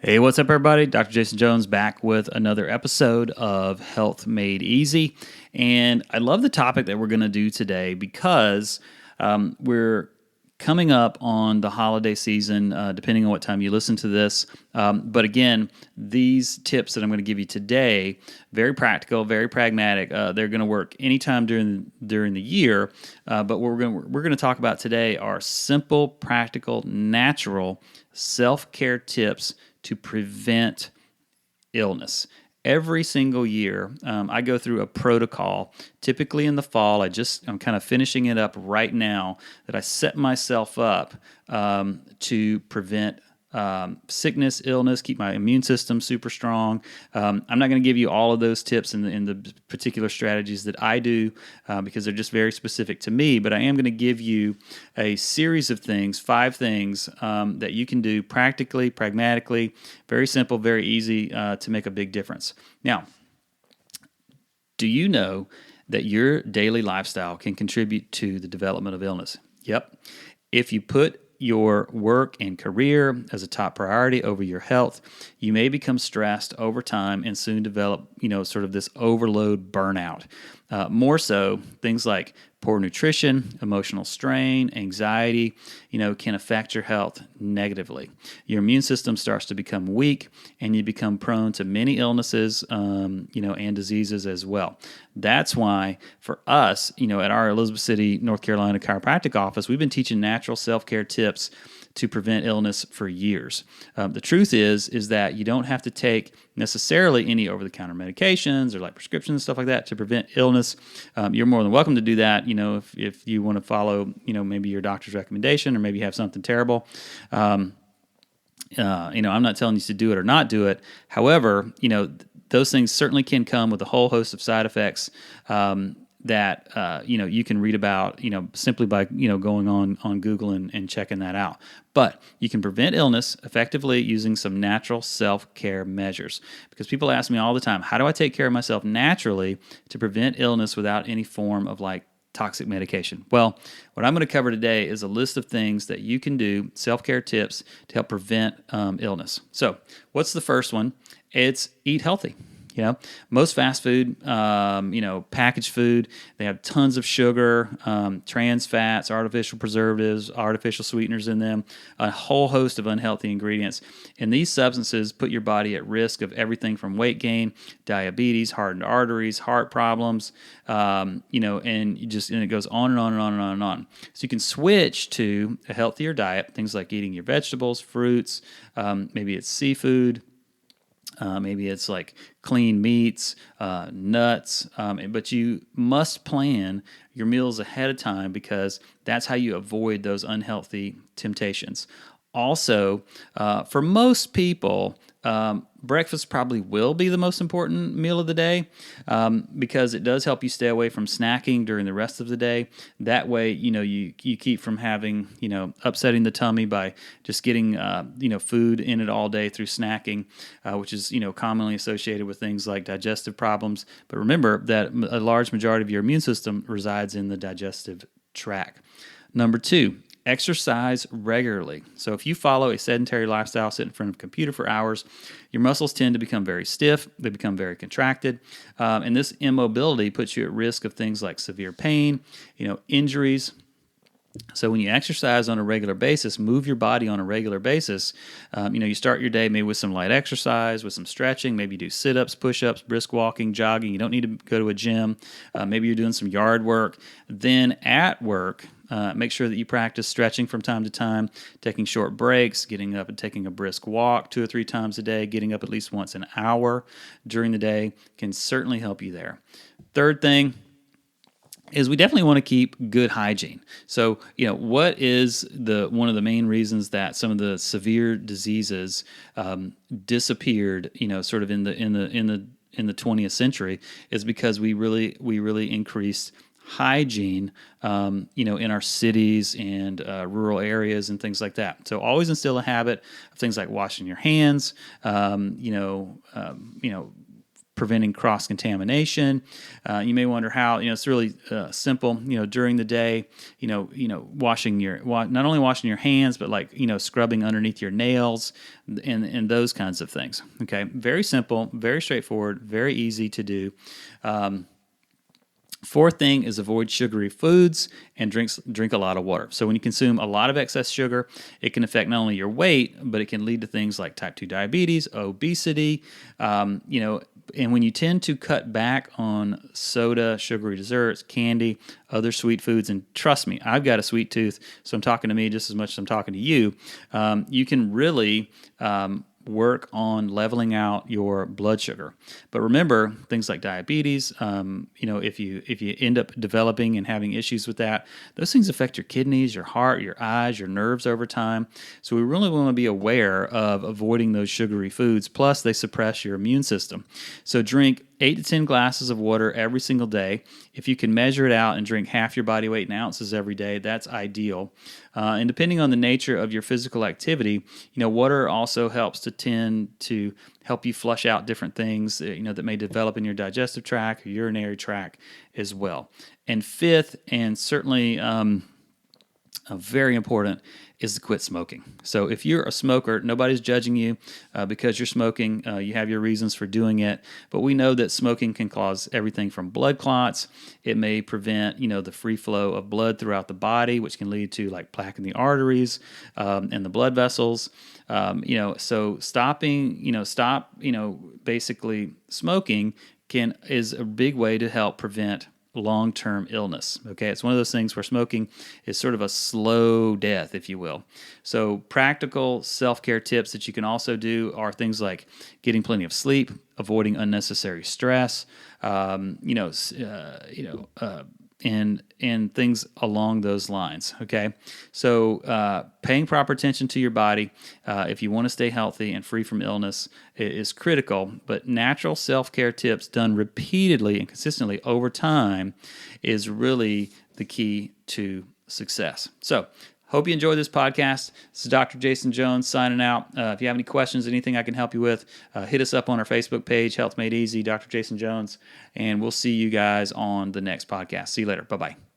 Hey, what's up, everybody? Dr. Jason Jones back with another episode of Health Made Easy. And I love the topic that we're going to do today because we're coming up on the holiday season, depending on what time you listen to this. But again, these tips that I'm going to give you today, very practical, very pragmatic. They're going to work anytime during the year. But what we're going to talk about today are simple, practical, natural self-care tips to prevent illness. Every single year, I go through a protocol. Typically in the fall, I'm kind of finishing it up right now. That I set myself up to prevent sickness, illness, keep my immune system super strong. I'm not going to give you all of those tips in the particular strategies that I do because they're just very specific to me, but I am going to give you a series of things, 5 things that you can do practically, pragmatically, very simple, very easy to make a big difference. Now, do you know that your daily lifestyle can contribute to the development of illness? Yep. If you put your work and career as a top priority over your health, you may become stressed over time and soon develop, sort of this overload burnout. More so, things like poor nutrition, emotional strain, anxiety, can affect your health negatively. Your immune system starts to become weak, and you become prone to many illnesses, and diseases as well. That's why for us, at our Elizabeth City, North Carolina Chiropractic Office, we've been teaching natural self-care tips to prevent illness for years. The truth is that you don't have to take necessarily any over-the-counter medications or like prescriptions and stuff like that to prevent illness. You're more than welcome to do that, if you want to follow, maybe your doctor's recommendation or maybe you have something terrible. I'm not telling you to do it or not do it. However, those things certainly can come with a whole host of side effects that you can read about simply by going on Google and checking that out. But you can prevent illness effectively using some natural self-care measures. Because people ask me all the time, how do I take care of myself naturally to prevent illness without any form of toxic medication? Well, what I'm going to cover today is a list of things that you can do, self-care tips to help prevent illness. So, what's the first one? It's eat healthy. Most fast food, packaged food, they have tons of sugar, trans fats, artificial preservatives, artificial sweeteners in them, a whole host of unhealthy ingredients. And these substances put your body at risk of everything from weight gain, diabetes, hardened arteries, heart problems, and it goes on and on and on and on and on. So you can switch to a healthier diet, things like eating your vegetables, fruits, maybe it's seafood. Maybe it's like clean meats, nuts, but you must plan your meals ahead of time because that's how you avoid those unhealthy temptations. Also, for most people, breakfast probably will be the most important meal of the day because it does help you stay away from snacking during the rest of the day. That way, you keep from having, upsetting the tummy by just getting, food in it all day through snacking, which is, commonly associated with things like digestive problems. But remember that a large majority of your immune system resides in the digestive tract. Number 2, exercise regularly. So if you follow a sedentary lifestyle, sit in front of a computer for hours, your muscles tend to become very stiff. They become very contracted. And this immobility puts you at risk of things like severe pain, injuries. So when you exercise on a regular basis, move your body on a regular basis, you start your day maybe with some light exercise, with some stretching, maybe you do sit-ups, push-ups, brisk walking, jogging. You don't need to go to a gym. Maybe you're doing some yard work. Then at work, make sure that you practice stretching from time to time, taking short breaks, getting up and taking a brisk walk 2 or 3 times a day, getting up at least once an hour during the day can certainly help you there. Third thing is we definitely want to keep good hygiene. So, what is one of the main reasons that some of the severe diseases disappeared, sort of in the 20th century is because we really increased hygiene, in our cities and rural areas and things like that. So always instill a habit of things like washing your hands, preventing cross-contamination. You may wonder how. It's really simple. During the day, not only washing your hands, but scrubbing underneath your nails and those kinds of things. Okay, very simple, very straightforward, very easy to do. Fourth thing is avoid sugary foods and drink a lot of water. So when you consume a lot of excess sugar, it can affect not only your weight, but it can lead to things like type 2 diabetes, obesity, and when you tend to cut back on soda, sugary desserts, candy, other sweet foods, and trust me, I've got a sweet tooth, so I'm talking to me just as much as I'm talking to you, you can really work on leveling out your blood sugar. But remember, things like diabetes, if you end up developing and having issues with that, those things affect your kidneys, your heart, your eyes, your nerves over time. So we really want to be aware of avoiding those sugary foods. Plus, they suppress your immune system. So drink 8 to 10 glasses of water every single day. If you can measure it out and drink half your body weight in ounces every day, that's ideal. And depending on the nature of your physical activity, water also helps to tend to help you flush out different things, that may develop in your digestive tract or urinary tract as well. And fifth, and certainly very important, is to quit smoking. So if you're a smoker, nobody's judging you because you're smoking. You have your reasons for doing it. But we know that smoking can cause everything from blood clots. It may prevent, the free flow of blood throughout the body, which can lead to plaque in the arteries and the blood vessels. So basically smoking is a big way to help prevent long-term illness. Okay, it's one of those things where smoking is sort of a slow death, if you will. So practical self-care tips that you can also do are things like getting plenty of sleep, avoiding unnecessary stress, and things along those lines. Okay, so paying proper attention to your body if you want to stay healthy and free from illness is critical. But natural self-care tips done repeatedly and consistently over time is really the key to success. So hope you enjoyed this podcast. This is Dr. Jason Jones signing out. If you have any questions, anything I can help you with, hit us up on our Facebook page, Health Made Easy, Dr. Jason Jones, and we'll see you guys on the next podcast. See you later. Bye-bye.